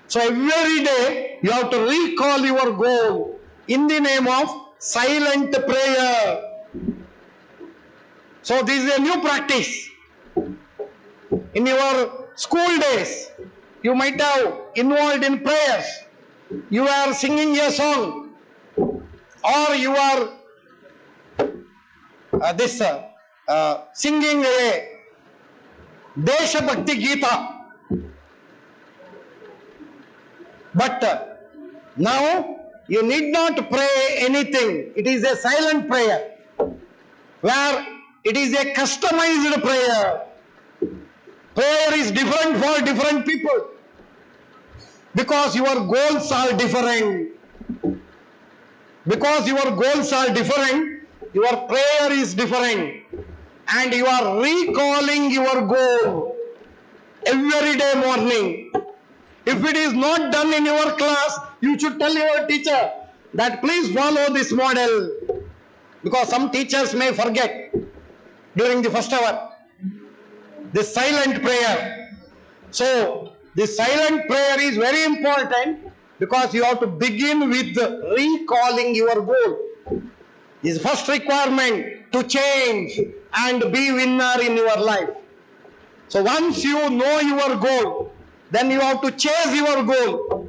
[SPEAKER 3] So every day you have to recall your goal in the name of silent prayer. So this is a new practice. In your school days, you might have involved in prayers. You are singing a song, or you are singing a Desha Bhakti Gita. But now you need not pray anything. It is a silent prayer, where it is a customized prayer. Prayer is different for different people, because your goals are different. Because your goals are different, your prayer is different. And you are recalling your goal every day morning. If it is not done in your class, you should tell your teacher that please follow this model. Because some teachers may forget during the first hour. This silent prayer. So, this silent prayer is very important, because you have to begin with recalling your goal. Is first requirement to change and be winner in your life. So once you know your goal, then you have to chase your goal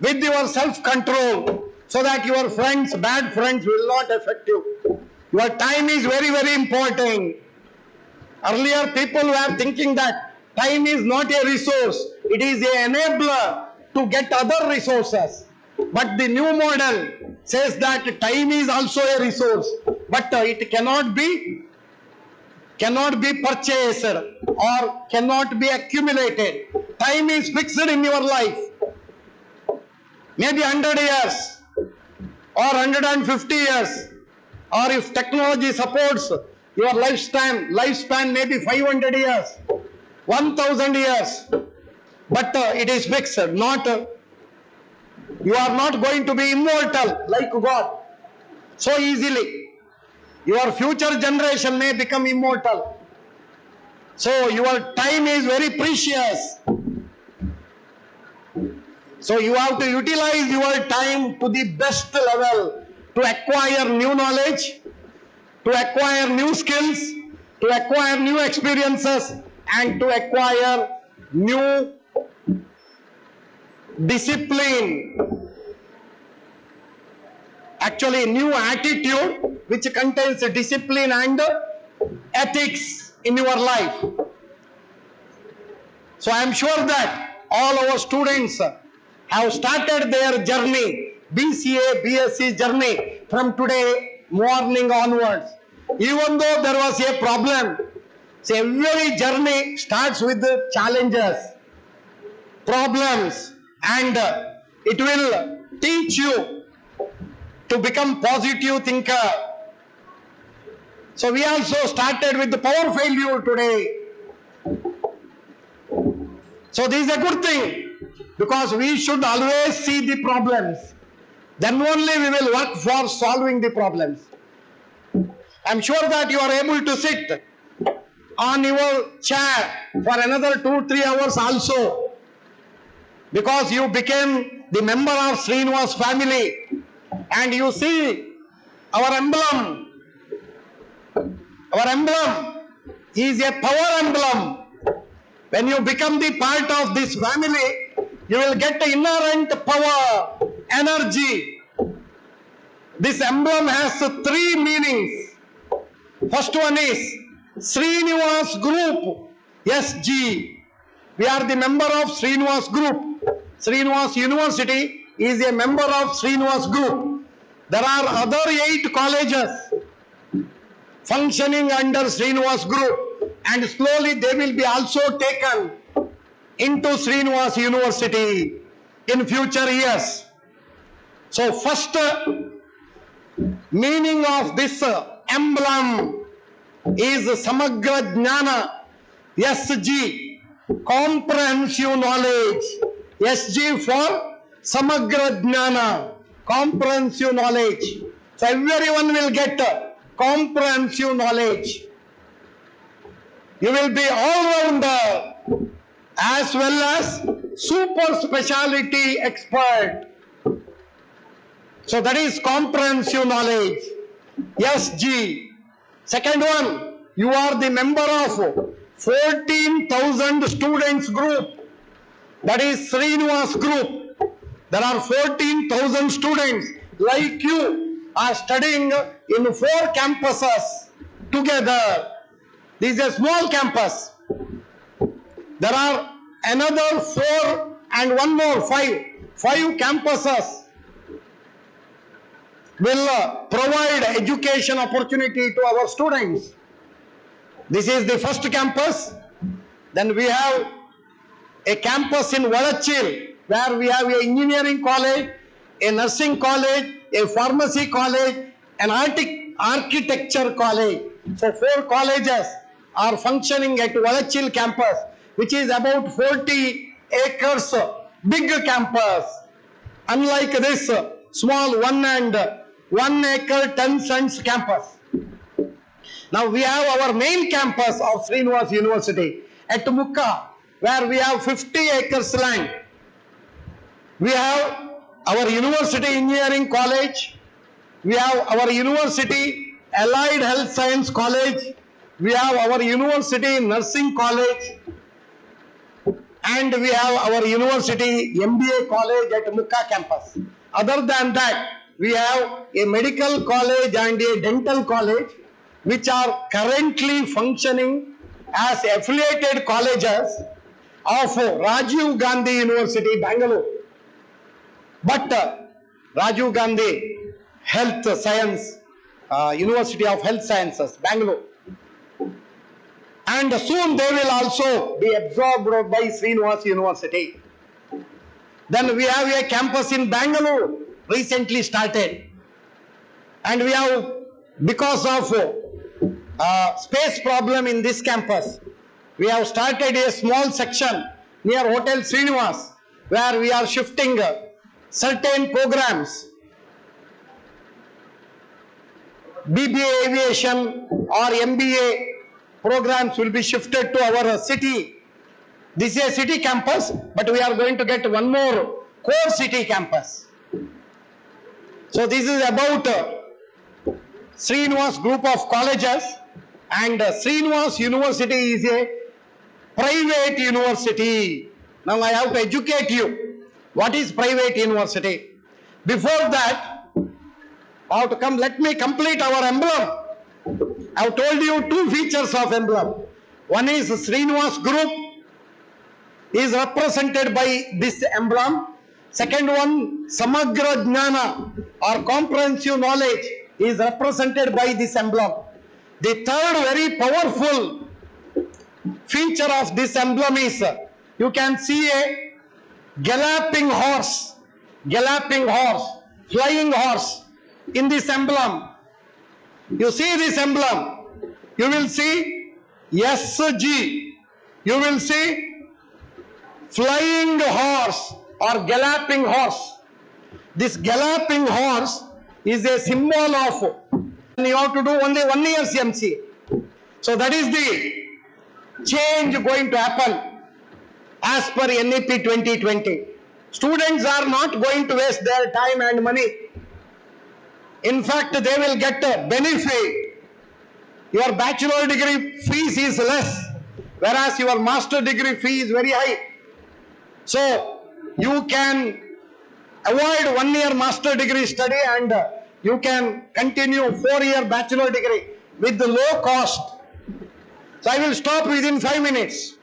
[SPEAKER 3] with your self-control, so that your friends, bad friends, will not affect you. Your time is very, very important. Earlier people were thinking that time is not a resource, it is an enabler to get other resources. But the new model says that time is also a resource, but it cannot be purchased or cannot be accumulated. Time is fixed in your life. Maybe 100 years or 150 years, or if technology supports, your lifespan may be 500 years, 1000 years, but it is fixed. You are not going to be immortal like God so easily. Your future generation may become immortal. So your time is very precious. So you have to utilize your time to the best level, to acquire new knowledge, to acquire new skills, to acquire new experiences, and to acquire new discipline. Actually, new attitude which contains discipline and ethics in your life. So I am sure that all our students have started their journey, BCA, BSc journey, from today morning onwards. Even though there was a problem, so every journey starts with the challenges, problems, and it will teach you to become positive thinker. So we also started with the power failure today. So this is a good thing, because we should always see the problems. Then only we will work for solving the problems. I am sure that you are able to sit on your chair for another 2-3 hours also, because you became the member of Srinivas family, and you see our emblem. Our emblem is a power emblem. When you become the part of this family, you will get inherent power, energy. This emblem has three meanings. First one is Srinivas Group, SG. We are the member of Srinivas Group. Srinivas University is a member of Srinivas Group. There are other 8 colleges functioning under Srinivas Group, and slowly they will be also taken into Srinivas University in future years. So first meaning of this emblem is Samagra Jnana, SG, comprehensive knowledge. SG for Samagra Jnana, comprehensive knowledge. So everyone will get comprehensive knowledge. You will be all-rounder as well as super speciality expert. So that is comprehensive knowledge. SG. Second one, you are the member of 14,000 students group. That is Srinivas Group. There are 14,000 students like you are studying in 4 campuses together. This is a small campus. There are another 4 and one more 5 campuses will provide education opportunity to our students. This is the first campus. Then we have a campus in Valachil, where we have an engineering college, a nursing college, a pharmacy college, an architecture college. So 4 colleges are functioning at Valachil campus, which is about 40 acres big campus. Unlike this small 1 acre 10 cents campus. Now we have our main campus of Srinivas University at Mukka, where we have 50 acres land. We have our University Engineering College. We have our University Allied Health Science College. We have our University Nursing College. And we have our University MBA College at Mukka campus. Other than that, we have a medical college and a dental college, which are currently functioning as affiliated colleges of Rajiv Gandhi University, Bangalore. But Rajiv Gandhi Health Science, University of Health Sciences, Bangalore. And soon they will also be absorbed by Srinivas University. Then we have a campus in Bangalore, recently started. And we have, because of space problem in this campus, we have started a small section near Hotel Srinivas, where we are shifting certain programs. BBA Aviation or MBA programs will be shifted to our city. This is a city campus, but we are going to get one more core city campus. So this is about Srinivas group of colleges, and Srinivas University is a private university. Now I have to educate you. What is private university? Before that, I have to come, let me complete our emblem. I have told you 2 features of emblem. One is Srinivas group is represented by this emblem. Second one, Samagra Jnana or comprehensive knowledge is represented by this emblem. The third very powerful feature of this emblem is you can see a galloping horse, flying horse in this emblem. You see this emblem, you will see SG, you will see flying horse or galloping horse. This galloping horse is a symbol of, you have to do only 1 year CMC. So that is the change going to happen as per NEP 2020. Students are not going to waste their time and money. In fact, they will get a benefit your bachelor degree fees is less, whereas your master degree fee is very high. So you can avoid 1 year master degree study and you can continue 4-year bachelor degree with the low cost. So I will stop within 5 minutes.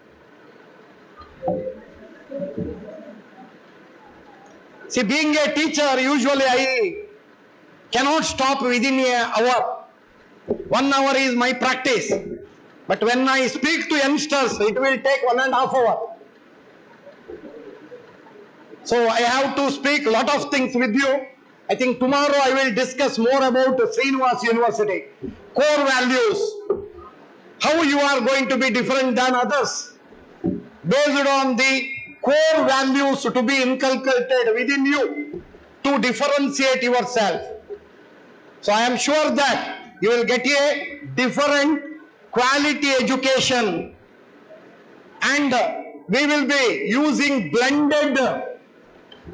[SPEAKER 3] See, being a teacher, usually I cannot stop within an hour. 1 hour is my practice. But when I speak to youngsters, it will take 1.5 hours. So I have to speak a lot of things with you. I think tomorrow I will discuss more about Srinivas University. Core values. How you are going to be different than others. Based on the core values to be inculcated within you to differentiate yourself. So I am sure that you will get a different quality education and we will be using blended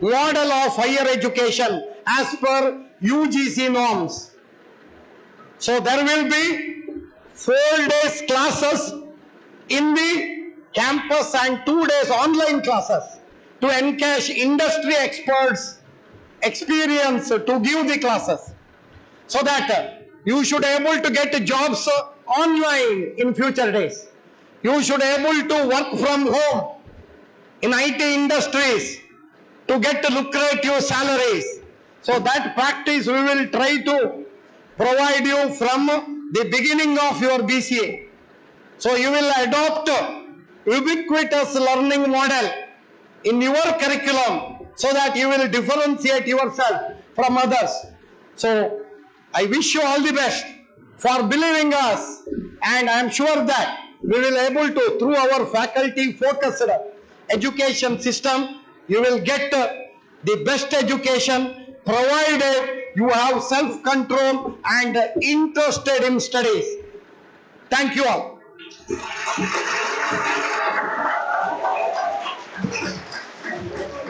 [SPEAKER 3] model of higher education as per UGC norms. So there will be 4 days classes in the campus and 2 days online classes to encash industry experts experience to give the classes so that you should able to get jobs online in future days. You should able to work from home in IT industries to get lucrative salaries. So that practice we will try to provide you from the beginning of your BCA. So you will adopt ubiquitous learning model in your curriculum so that you will differentiate yourself from others. So I wish you all the best for believing us, and I am sure that we will able to, through our faculty focused education system, you will get the best education provided you have self-control and interested in studies. Thank you all.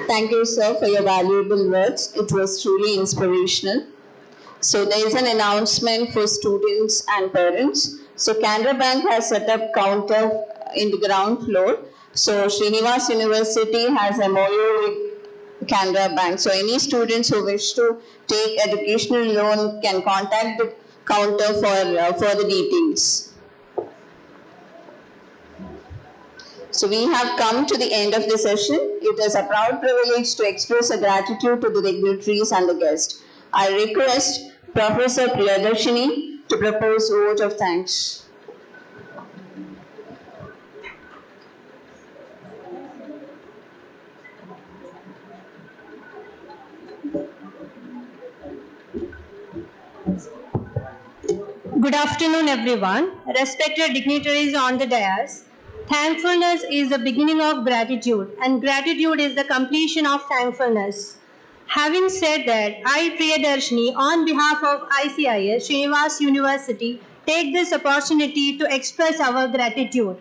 [SPEAKER 5] Thank you, sir, for your valuable words. It was truly inspirational. So there is an announcement for students and parents. So Canara Bank has set up counter in the ground floor. So Srinivas University has a MOU with Canara Bank. So any students who wish to take educational loan can contact the counter for further details. So we have come to the end of the session. It is a proud privilege to express a gratitude to the dignitaries and the guests. I request Professor Priyadarshini to propose a vote of thanks.
[SPEAKER 7] Good afternoon, everyone. Respected dignitaries on the dais. Thankfulness is the beginning of gratitude, and gratitude is the completion of thankfulness. Having said that, I, Priyadarshini, on behalf of ICS, Srinivas University, take this opportunity to express our gratitude.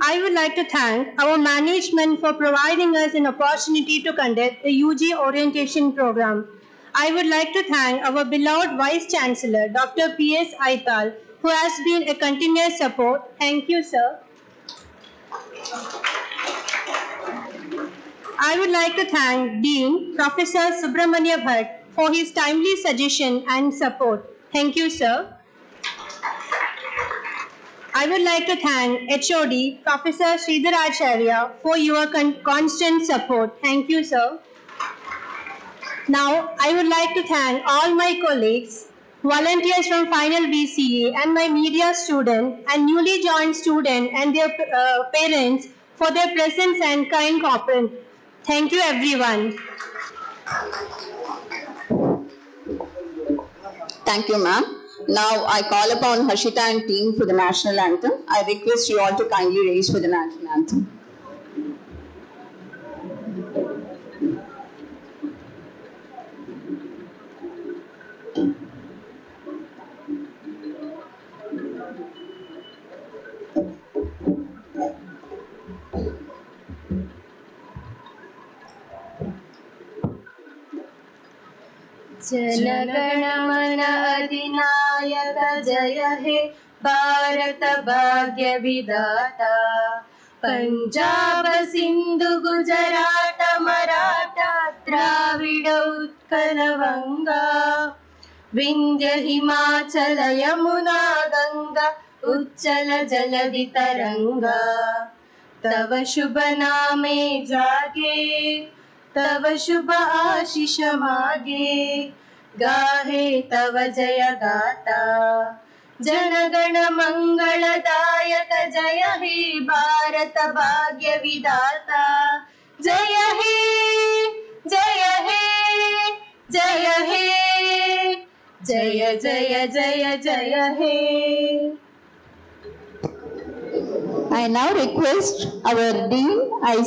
[SPEAKER 7] I would like to thank our management for providing us an opportunity to conduct the UG orientation program. I would like to thank our beloved Vice Chancellor, Dr. P.S. Aithal, who has been a continuous support. Thank you, sir. I would like to thank Dean Professor Subramanya Bhatt for his timely suggestion and support. Thank you, sir. I would like to thank HOD Professor Acharya for your constant support. Thank you, sir. Now, I would like to thank all my colleagues, volunteers from Final BCA and my media student and newly joined student and their parents for their presence and kind cooperation. Thank you, everyone.
[SPEAKER 5] Thank you, ma'am. Now I call upon Harshita and team for the national anthem. I request you all to kindly raise for the national anthem.
[SPEAKER 7] जनगण मन अधिनायक जय हे ಭಾರತ ಭಾಗ್ಯ ವಿಧಾತ. ಪಂಜಾಬ ಸಿಂಧು ಗುಜರಾಟ ಮರಾಠ ದ್ರಾವಿಡ ಉತ್ಕಲ ವಂಗ. ವಿಂಧ್ಯ ಹಿಮಾಚಲ ಯಮುನಾ ಗಂಗಾ ಉಚ್ಚಲ ಜಲಧಿ ತರಂಗ. तव शुभ नामे जागे, तव शुभ आशीष मागे. गाहे तव जय गाथा, जनगण मंगलदायक. जय हे भारत भाग्य विधाता. जय हे जय हे जय हे जय जय जय जय हे.
[SPEAKER 5] I now request our Dean ICS